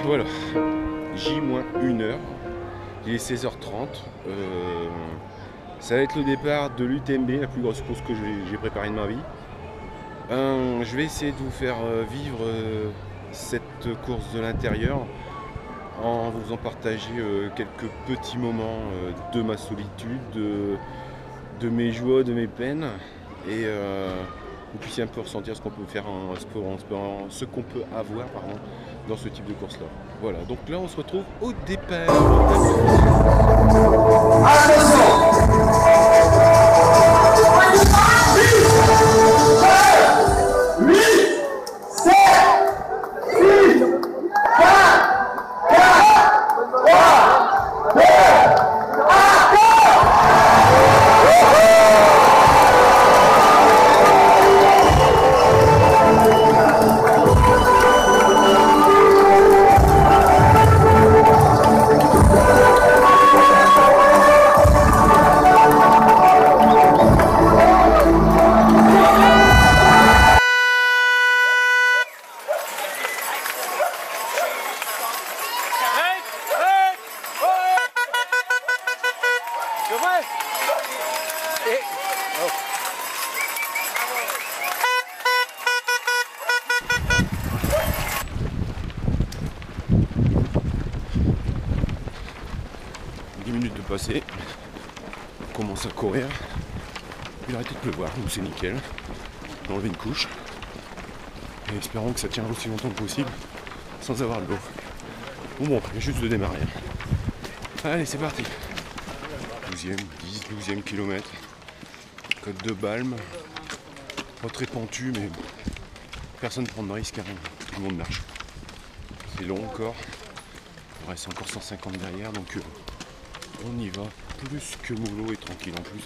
Voilà, J-1 heure, il est 16h30. Ça va être le départ de l'UTMB, la plus grosse course que j'ai préparée de ma vie. Je vais essayer de vous faire vivre cette course de l'intérieur en vous en partager quelques petits moments de ma solitude, de mes joies, de mes peines, et vous puissiez un peu ressentir ce qu'on peut faire ce qu'on peut avoir dans ce type de course là. Voilà, donc là on se retrouve au départ. Minutes de passer, on commence à courir, il a arrêté de pleuvoir, donc c'est nickel. On va enlever une couche et espérons que ça tient aussi longtemps que possible sans avoir de l'eau. Bon, il y a juste de démarrer. Allez, c'est parti. 12e kilomètre, côte de Balme, pas très pentu, mais personne ne prend de risque, hein. Tout le monde marche. C'est long encore, il reste encore 150 derrière, donc on y va plus que mollo et tranquille. En plus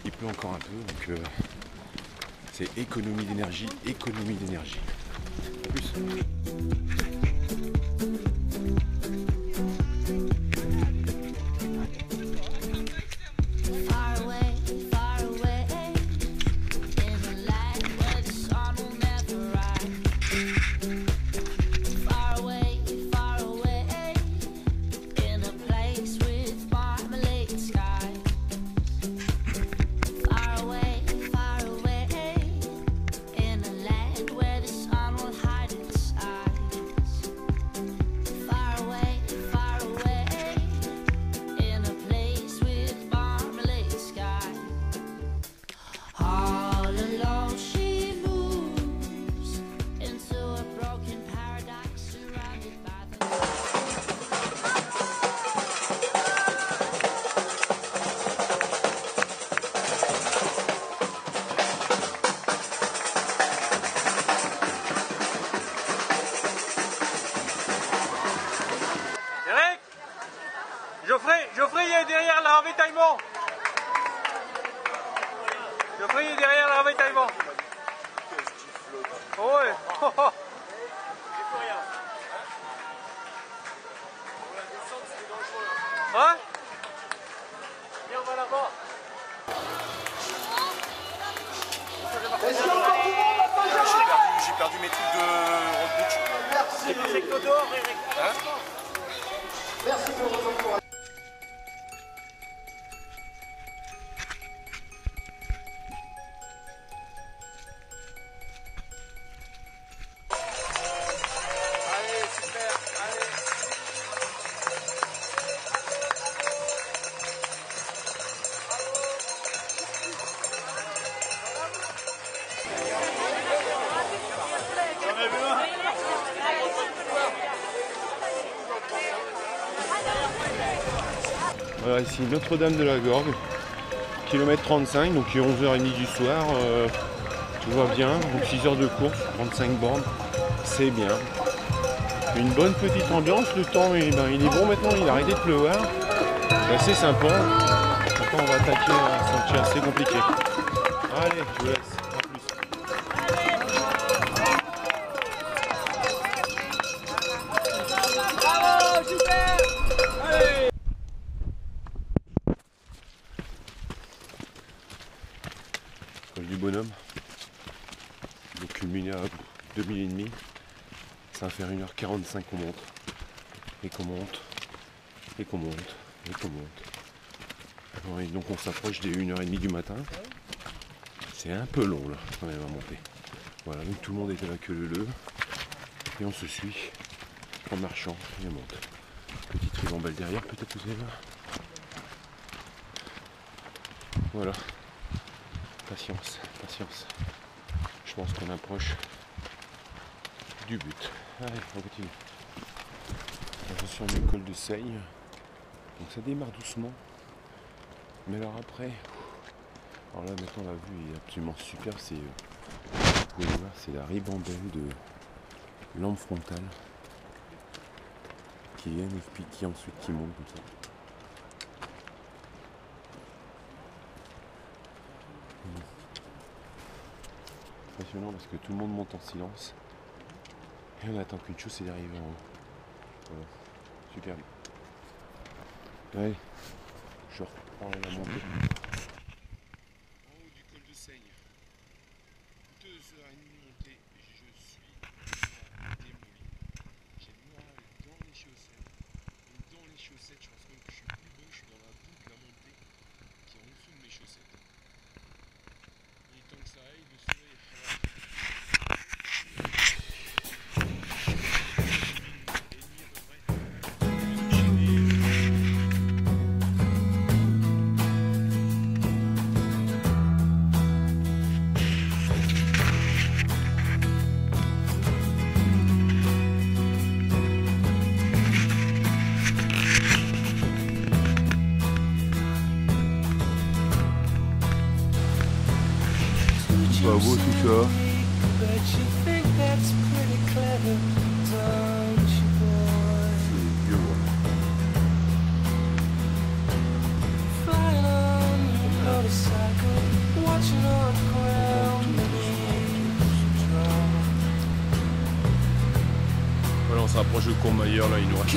il pleut encore un peu, donc c'est économie d'énergie. Plus. Geoffrey, il est derrière le ravitaillement. Geoffrey, il est derrière le ravitaillement. Oh ouais. Hein? Viens, on va là-bas. J'ai perdu mes trucs de roadbook. C'est pour que dehors, Eric. Hein? Merci pour vos encouragements. Voilà, ici Notre-Dame de la Gorgue, kilomètre 35, donc il est 11h30 du soir, tout va bien, donc 6 heures de course, 35 bornes, c'est bien. Une bonne petite ambiance, le temps il est bon maintenant, il a arrêté de pleuvoir, c'est assez sympa. Maintenant on va attaquer un sentier assez compliqué. Allez, je vous laisse. Du bonhomme, donc culminé à 2000 et demi, Ça va faire 1h45 qu'on monte. Et qu'on monte. Et qu'on monte. Et qu'on monte. Et donc on s'approche des 1h30 du matin. C'est un peu long là quand même à monter. Voilà, donc tout le monde est à la queue leu. Et on se suit en marchant et on monte. Petite ribambelle derrière, peut-être vous allez voir. Voilà. Patience, patience. Je pense qu'on approche du but. Allez, on continue. Attention à l'école de Seigne. Donc ça démarre doucement. Mais alors après, alors là maintenant la vue est absolument super. C'est, vous pouvez voir, c'est la ribambelle de lampe frontale qui vient et puis qui ensuite qui monte comme ça. Impressionnant parce que tout le monde monte en silence et on attend qu'une chose, c'est d'arriver en haut. Voilà, super. Allez, je reprends la montée. En haut du col de Seigne, 2h30 de montée, je suis démoli. J'ai le moral dans les chaussettes. Et dans les chaussettes, je pense même que je suis plus beau, je suis dans la boue de la montée qui est en dessous de mes chaussettes. Et tant que ça aille, le soleil est fort. Pas beau tout ça. C'est vieux. Voilà, on se rapproche de Courmayeur, là il nous reste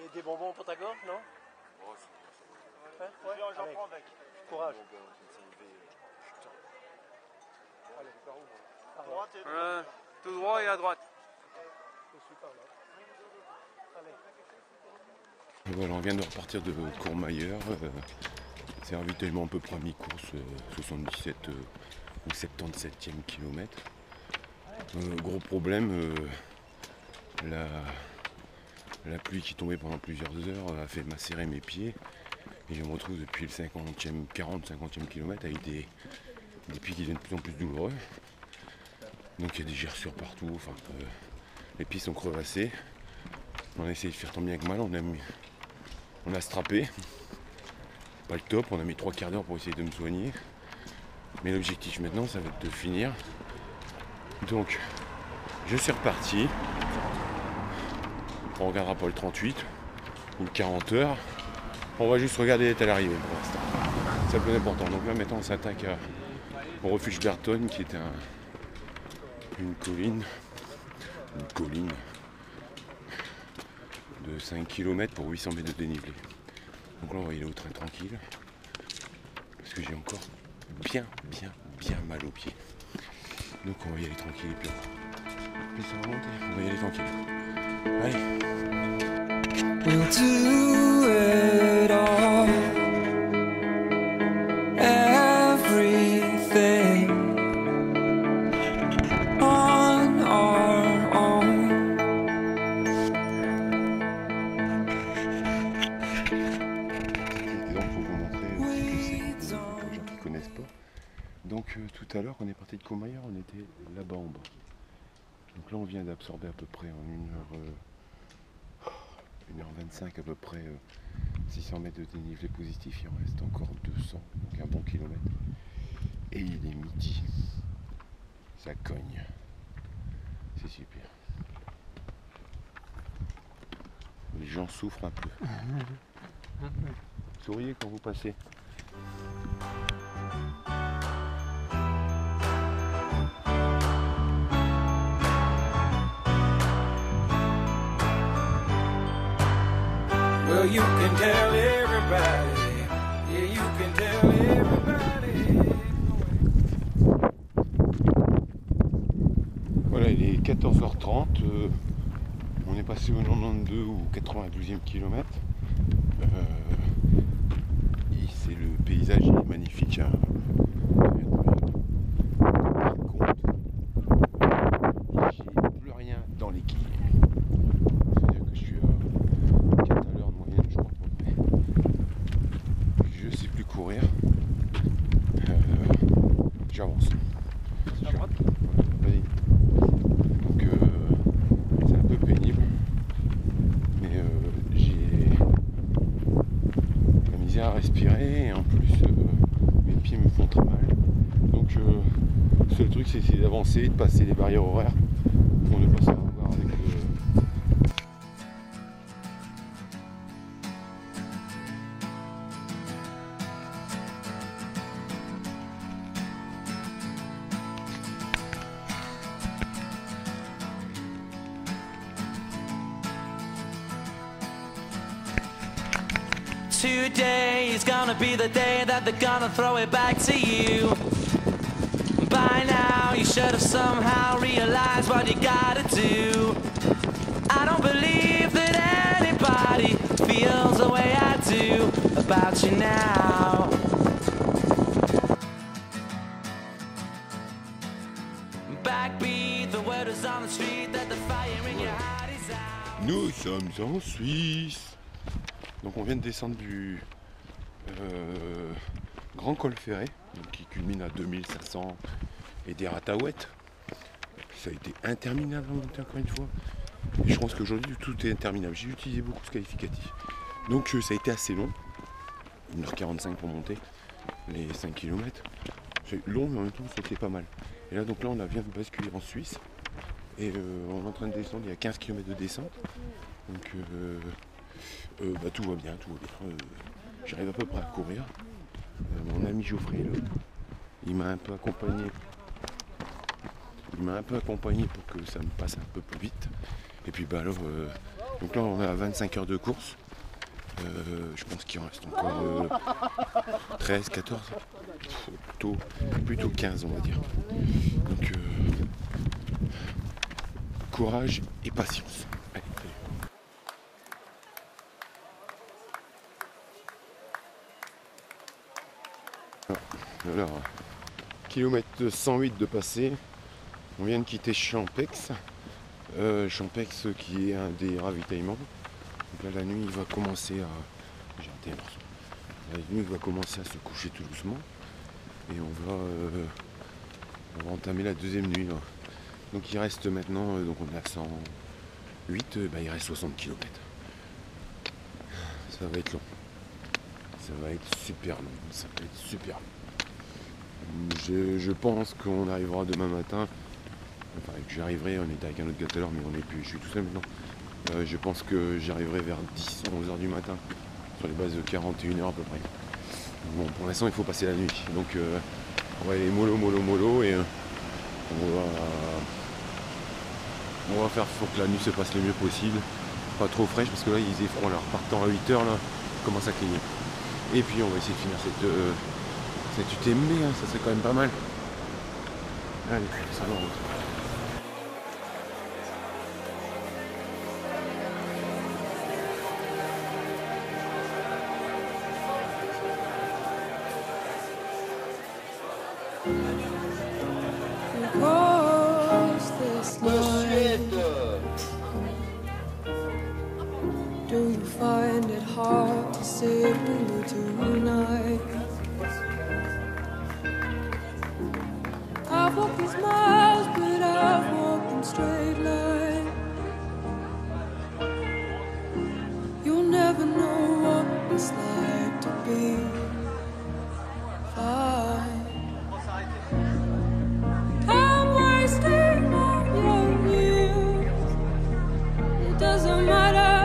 Et des bonbons pour ta gorge, non? Ouais, j'en prends avec. Courage. Tout droit et à droite. Et voilà, on vient de repartir de Courmayeur. C'est un ravitaillement à peu près à mi-course, 77 ou 77e kilomètre. Gros problème, la pluie qui tombait pendant plusieurs heures a fait macérer mes pieds. Et je me retrouve depuis le 40-50e kilomètre avec des pieds qui deviennent de plus en plus douloureux. Donc il y a des gerçures partout, enfin, les pieds sont crevassés. On a essayé de faire tant bien que mal, on a strappé. Pas le top, on a mis 3 quarts d'heure pour essayer de me soigner. Mais l'objectif maintenant, ça va être de finir. Donc, je suis reparti. On regardera pas le 38 ou le 40 heures. On va juste regarder l'état d'arrivée pour l'instant. C'est le plus important. Donc là maintenant on s'attaque au refuge Berton qui est une colline de 5 km pour 800 mètres de dénivelé. Donc là on va y aller au train tranquille. Parce que j'ai encore bien mal aux pieds. Donc on va y aller tranquille et puis ça va monter. On va y aller tranquille. Allez. We'll do it all, everything on our own. on est parti de Courmayeur, on était là-bas en bas. Donc là on vient d'absorber à peu près en 1h25 à peu près 600 mètres de dénivelé positif, il en reste encore 200, donc un bon kilomètre. Et il est midi. Ça cogne. C'est super. Les gens souffrent un peu. Souriez quand vous passez. Well, you can tell everybody. Yeah, you can tell everybody. Voilà, il est 14h30. On est passé au 92 ou 92e kilomètre. C'est le paysage, il est magnifique. Hein. Par contre, j'ai plus rien dans les quilles. C'est-à-dire que je suis à 4 à l'heure de moyenne, je crois à peu près. Je sais plus courir. J'avance. Vas-y. Donc c'est un peu pénible. Mais j'ai la misère à respirer et en plus mes pieds me font très mal. Donc le seul truc c'est d'avancer, de passer les barrières horaires pour ne pas se revoir avec le... Today is gonna be the day that they're gonna throw it back to you. By now you should have somehow realized what you gotta do. I don't believe that anybody feels the way I do about you now. Backbeat, the word is on the street that the fire in your heart is out. Nous sommes en Suisse. Donc on vient de descendre du Grand Col Ferré, donc qui culmine à 2500 et des Rataouettes. Ça a été interminable à monter encore une fois. Et je pense qu'aujourd'hui tout est interminable. J'ai utilisé beaucoup ce qualificatif. Donc ça a été assez long. 1h45 pour monter les 5 km. C'est long mais en même temps c'était pas mal. Et là donc là on vient de basculer en Suisse. Et on est en train de descendre, il y a 15 km de descente. Donc tout va bien, tout va bien. J'arrive à peu près à courir. Mon ami Geoffrey, il m'a un peu accompagné. Il m'a un peu accompagné pour que ça me passe un peu plus vite. Et puis bah alors, donc là on est à 25 heures de course. Je pense qu'il en reste encore 13, 14, plutôt 15 on va dire. Donc courage et patience. Allez, allez. Voilà, kilomètre 108 de passé, on vient de quitter Champex, Champex qui est un des ravitaillements. Donc là la nuit il va commencer à... J'ai raté un morceau. La nuit il va commencer à se coucher tout doucement et on va entamer la deuxième nuit là. Donc il reste maintenant, donc on est à 108, il reste 60 km. Ça va être long. Ça va être super long, ça va être super long. Je pense qu'on arrivera demain matin, enfin que j'arriverai, on était avec un autre gars tout à l'heure mais on est plus, je suis tout seul maintenant. Je pense que j'arriverai vers 10, 11h du matin, sur les bases de 41h à peu près. Bon pour l'instant il faut passer la nuit, donc on va aller mollo et on va faire pour que la nuit se passe le mieux possible, pas trop fraîche parce que là ils feront là, repartant à 8h là, commence à cligner. Et puis on va essayer de finir cette UTMB, hein, ça serait quand même pas mal. Allez, ça va en route. Across this line, do you find it hard to sit with me tonight? straight line. You'll never know what it's like to be fine. I'm wasting all your years. It doesn't matter.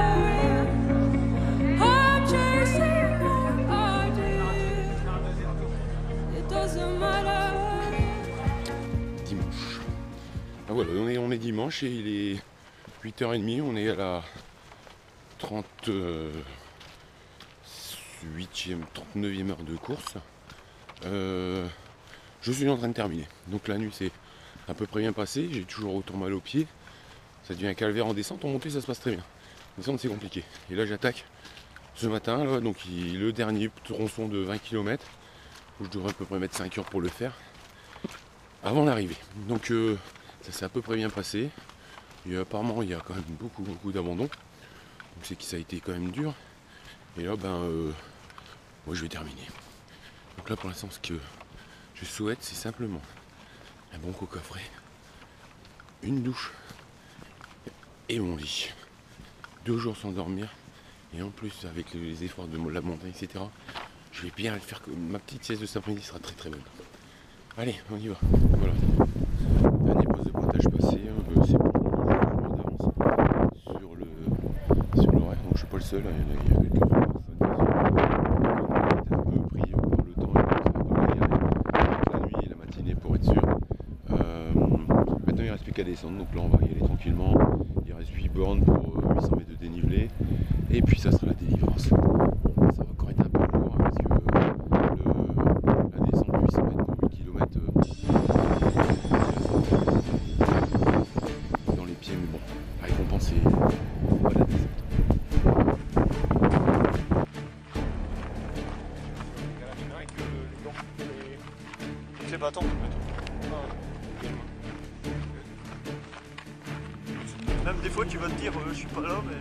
I'm chasing my ideas. It doesn't matter. Dimanche. Ah voilà, on est dimanche et il est 8h30, on est à la 38e, 39e heure de course. Je suis en train de terminer. Donc la nuit c'est à peu près bien passé, j'ai toujours autant mal aux pieds. Ça devient un calvaire en descente, en montée ça se passe très bien. En descente c'est compliqué. Et là j'attaque ce matin, là, donc le dernier tronçon de 20 km, où je devrais à peu près mettre 5 heures pour le faire, avant l'arrivée. Donc ça s'est à peu près bien passé. Et apparemment il y a quand même beaucoup d'abandon. Donc c'est que ça a été quand même dur. Et là moi je vais terminer. Donc là pour l'instant ce que je souhaite c'est simplement un bon coca frais, une douche et mon lit. 2 jours sans dormir. Et en plus avec les efforts de la montagne etc. Je vais bien faire que ma petite sieste de cet après-midi sera très bonne. Allez on y va. Voilà. Dernier poste de pointage passé, c'est pour d'avance sur l'horaire, donc je suis pas le seul, il y a quelques personnes qui sont un peu pris par le temps et donc ça va pas galérer la nuit et la matinée pour être sûr. Maintenant il reste plus qu'à descendre, donc là on va y aller tranquillement, il reste 8 bornes pour 800 mètres de dénivelé et puis ça sera la délivrance. Ça va encore être un peu lourd parce que la descente de 800 mètres pour 8 km dans les pieds, mais bon, la récompense c'est pas la descente. C'est pas tant. Même des fois tu vas te dire je suis pas là mais.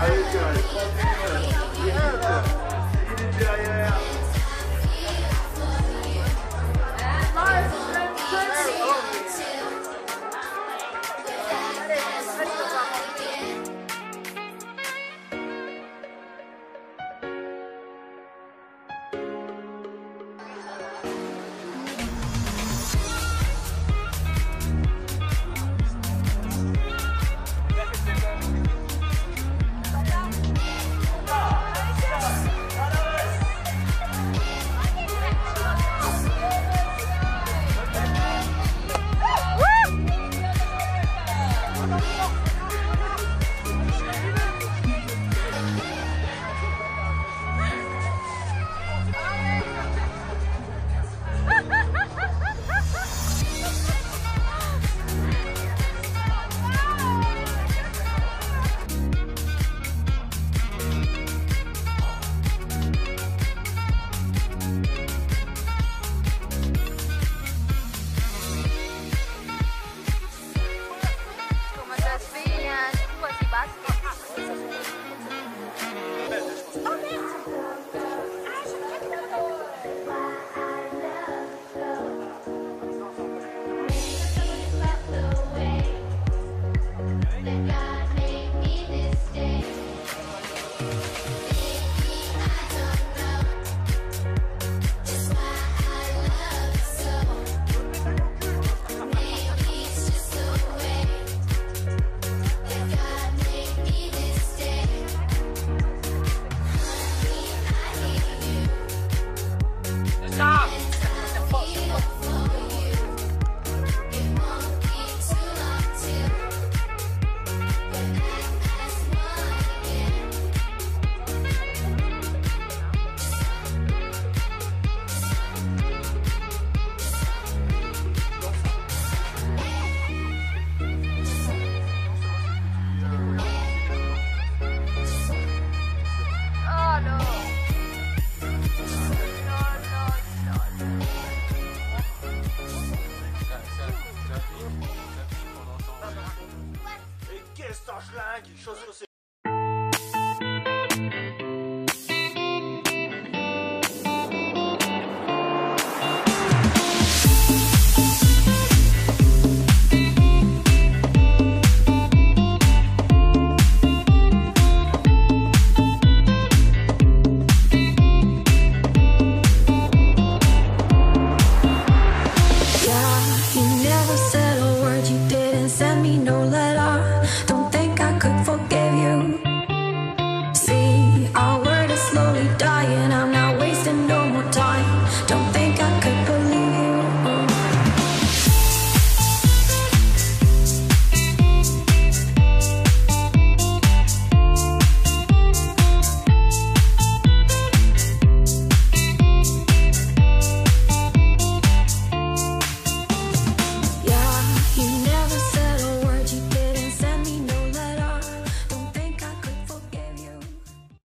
Allez, tiens, allez, 30 minutes. Il est derrière.